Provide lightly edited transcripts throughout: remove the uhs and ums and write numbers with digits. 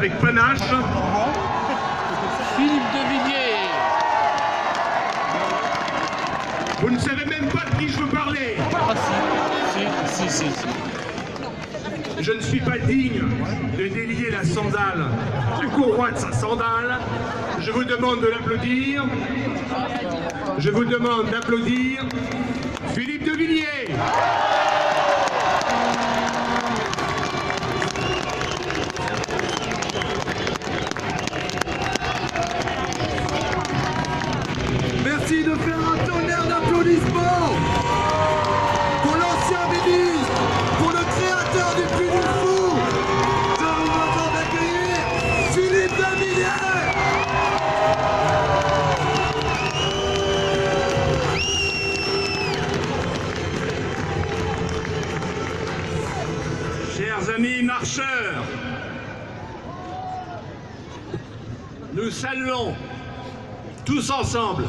avec panache. Philippe de Villiers. Vous ne savez même pas de qui je veux parler. Ah si. Je ne suis pas digne de délier la sandale, la courroie de sa sandale. Je vous demande de l'applaudir. Je vous demande d'applaudir Philippe de Villiers. Merci de faire un tonnerre d'applaudissements pour l'ancien ministre, pour le créateur du Puy du Fou. Je vous demande d'accueillir Philippe de Villiers. Chers amis marcheurs, nous saluons tous ensemble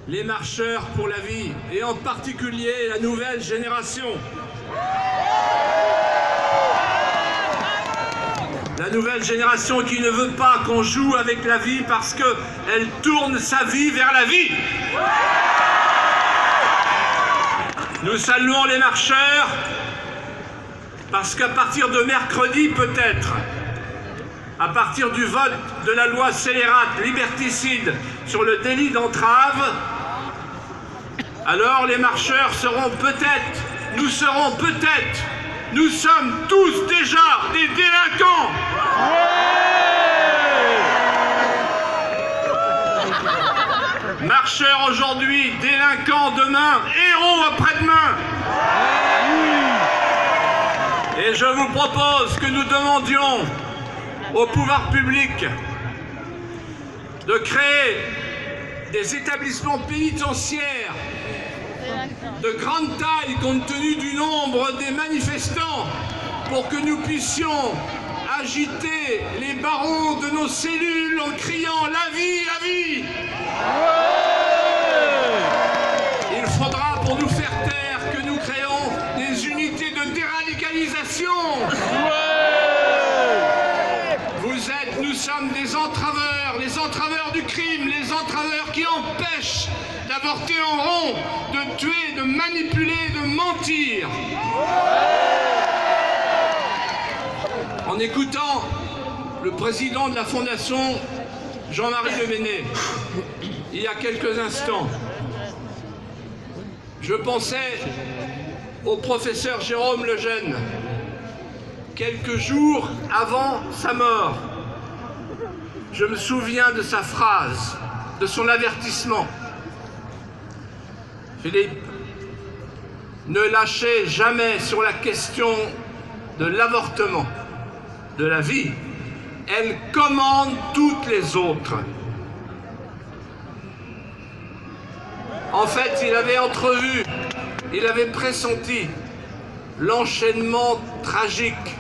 les marcheurs pour la vie, et en particulier la nouvelle génération. La nouvelle génération qui ne veut pas qu'on joue avec la vie parce qu'elle tourne sa vie vers la vie. Nous saluons les marcheurs parce qu'à partir de mercredi peut-être, à partir du vote de la loi scélérate liberticide sur le délit d'entrave, alors les marcheurs seront peut-être, nous serons peut-être, nous sommes tous déjà des délinquants. Marcheurs aujourd'hui, délinquants demain, héros après-demain. Et je vous propose que nous demandions au pouvoir public de créer des établissements pénitentiaires de grande taille compte tenu du nombre des manifestants pour que nous puissions agiter les barreaux de nos cellules en criant « La vie, la vie !» Il faudra pour nous faire taire que nous créons des unités de déradicalisation. Nous sommes des entraveurs, les entraveurs du crime, les entraveurs qui empêchent d'avorter en rond, de tuer, de manipuler, de mentir. En écoutant le président de la Fondation, Jean-Marie Le Mennet, il y a quelques instants, je pensais au professeur Jérôme Lejeune, quelques jours avant sa mort. Je me souviens de sa phrase, de son avertissement. Philippe, ne lâchez jamais sur la question de l'avortement, de la vie. Elle commande toutes les autres. En fait, il avait entrevu, il avait pressenti l'enchaînement tragique.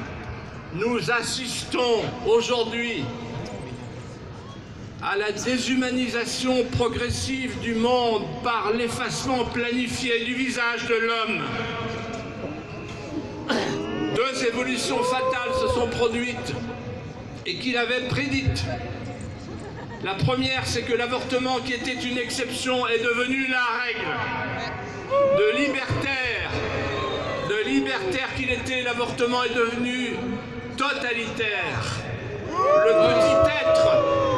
Nous assistons aujourd'hui à la déshumanisation progressive du monde par l'effacement planifié du visage de l'homme. Deux évolutions fatales se sont produites et qu'il avait prédites. La première, c'est que l'avortement, qui était une exception, est devenu la règle. De libertaire qu'il était, l'avortement est devenu totalitaire.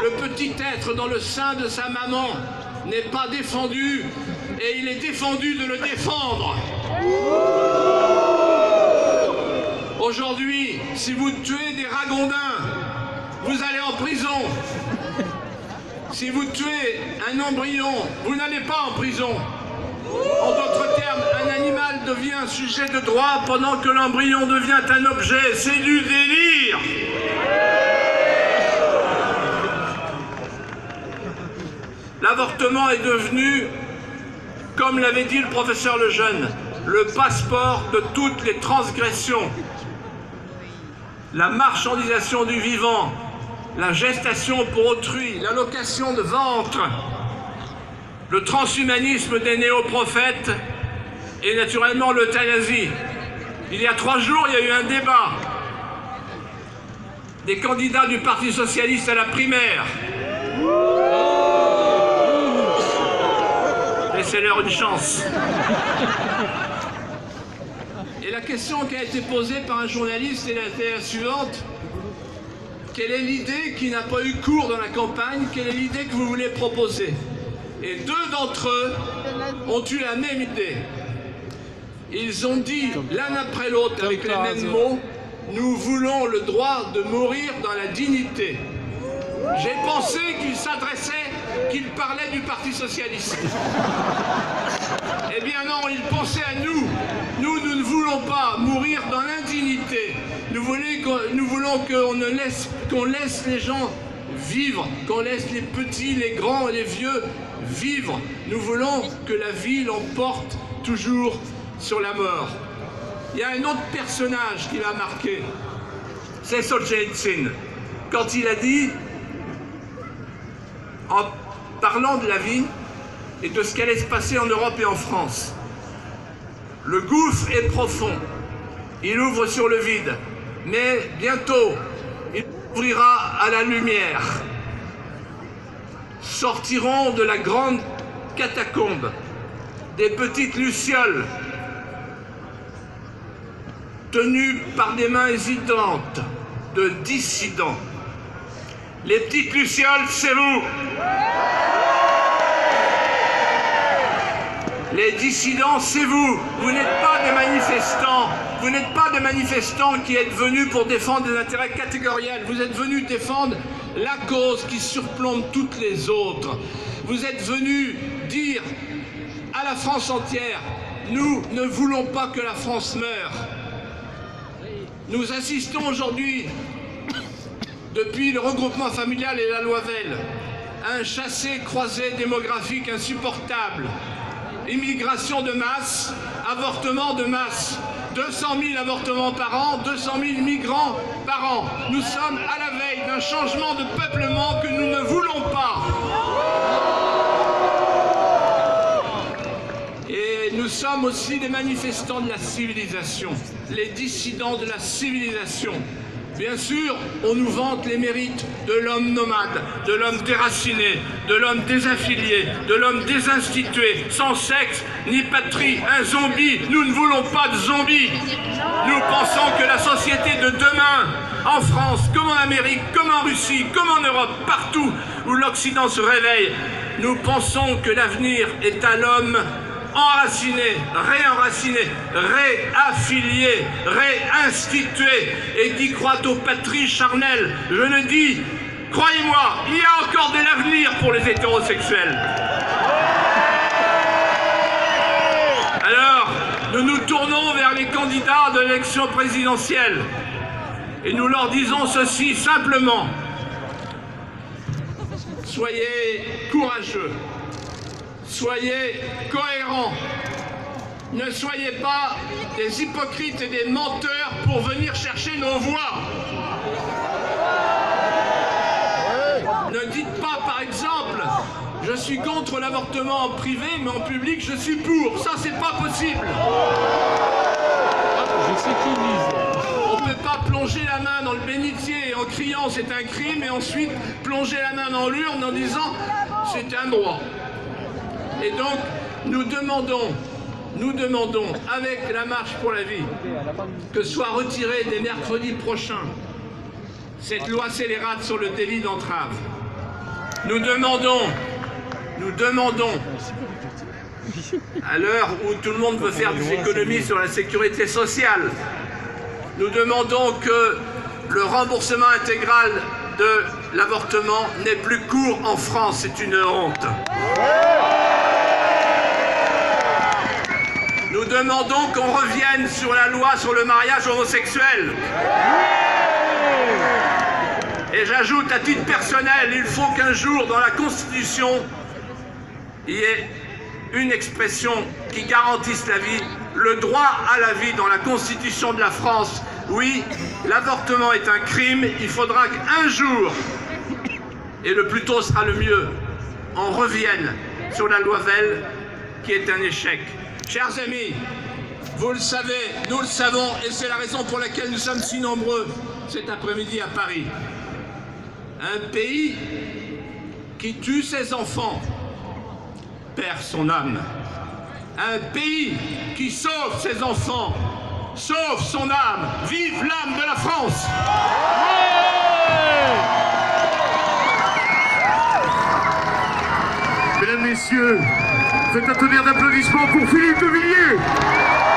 Le petit être dans le sein de sa maman n'est pas défendu et il est défendu de le défendre. Aujourd'hui, si vous tuez des ragondins, vous allez en prison. Si vous tuez un embryon, vous n'allez pas en prison. En d'autres termes, un animal devient un sujet de droit pendant que l'embryon devient un objet. C'est du délire. L'avortement est devenu, comme l'avait dit le professeur Lejeune, le passeport de toutes les transgressions. La marchandisation du vivant, la gestation pour autrui, l'allocation de ventre, le transhumanisme des néo-prophètes et naturellement l'euthanasie. Il y a 3 jours, il y a eu un débat des candidats du Parti socialiste à la primaire. Laissez-leur une chance. Et la question qui a été posée par un journaliste est la suivante. Quelle est l'idée qui n'a pas eu cours dans la campagne? Quelle est l'idée que vous voulez proposer? Et deux d'entre eux ont eu la même idée. Ils ont dit l'un après l'autre avec les mêmes mots, nous voulons le droit de mourir dans la dignité. J'ai pensé qu'ils parlaient du Parti socialiste. Eh bien non, ils pensaient à nous. Nous ne voulons pas mourir dans l'indignité. Nous voulons qu'on laisse les gens vivre, qu'on laisse les petits, les grands et les vieux vivre. Nous voulons que la vie l'emporte toujours sur la mort. Il y a un autre personnage qui m'a marqué, c'est Solzhenitsyn. Quand il a dit, en parlant de la vie et de ce qui allait se passer en Europe et en France, le gouffre est profond, il ouvre sur le vide, mais bientôt il ouvrira à la lumière. Sortiront de la grande catacombe des petites lucioles tenues par des mains hésitantes de dissidents. Les petites lucioles, c'est vous. Les dissidents, c'est vous. Vous n'êtes pas des manifestants. Vous n'êtes pas des manifestants qui êtes venus pour défendre des intérêts catégoriels. Vous êtes venus défendre la cause qui surplombe toutes les autres. Vous êtes venus dire à la France entière, nous ne voulons pas que la France meure. Nous assistons aujourd'hui, depuis le regroupement familial et la loi Veil, à un chassé-croisé démographique insupportable. Immigration de masse, avortement de masse. 200 000 avortements par an, 200 000 migrants par an. Nous sommes à la veille d'un changement de peuplement que nous ne voulons pas. Et nous sommes aussi des manifestants de la civilisation, les dissidents de la civilisation. Bien sûr, on nous vante les mérites de l'homme nomade, de l'homme déraciné, de l'homme désaffilié, de l'homme désinstitué, sans sexe ni patrie, un zombie. Nous ne voulons pas de zombies. Nous pensons que la société de demain, en France, comme en Amérique, comme en Russie, comme en Europe, partout où l'Occident se réveille, nous pensons que l'avenir est à l'homme enraciné, réenraciné, réaffilié, réinstitué et qui croit aux patries charnelles. Je le dis, croyez-moi, il y a encore de l'avenir pour les hétérosexuels. Alors, nous nous tournons vers les candidats de l'élection présidentielle et nous leur disons ceci simplement. Soyez courageux. Soyez cohérents. Ne soyez pas des hypocrites et des menteurs pour venir chercher nos voix. Ne dites pas, par exemple, je suis contre l'avortement en privé, mais en public, je suis pour. Ça, c'est pas possible. Je sais qui disent. On ne peut pas plonger la main dans le bénitier en criant c'est un crime et ensuite plonger la main dans l'urne en disant c'est un droit. Et donc, nous demandons, avec la Marche pour la vie, que soit retirée dès mercredi prochain cette loi scélérate sur le délit d'entrave. Nous demandons, à l'heure où tout le monde veut faire des économies sur la sécurité sociale, nous demandons que le remboursement intégral de l'avortement n'est plus court en France. C'est une honte. Nous demandons qu'on revienne sur la loi sur le mariage homosexuel. Et j'ajoute à titre personnel, il faut qu'un jour dans la Constitution, il y ait une expression qui garantisse la vie, le droit à la vie dans la Constitution de la France. Oui, l'avortement est un crime, il faudra qu'un jour, et le plus tôt sera le mieux, on revienne sur la loi Veil qui est un échec. Chers amis, vous le savez, nous le savons, et c'est la raison pour laquelle nous sommes si nombreux. cet après-midi à Paris. Un pays qui tue ses enfants perd son âme. Un pays qui sauve ses enfants sauve son âme. Vive l'âme de la France! Mesdames, Messieurs, faites un tonnerre d'applaudissements pour Philippe de Villiers.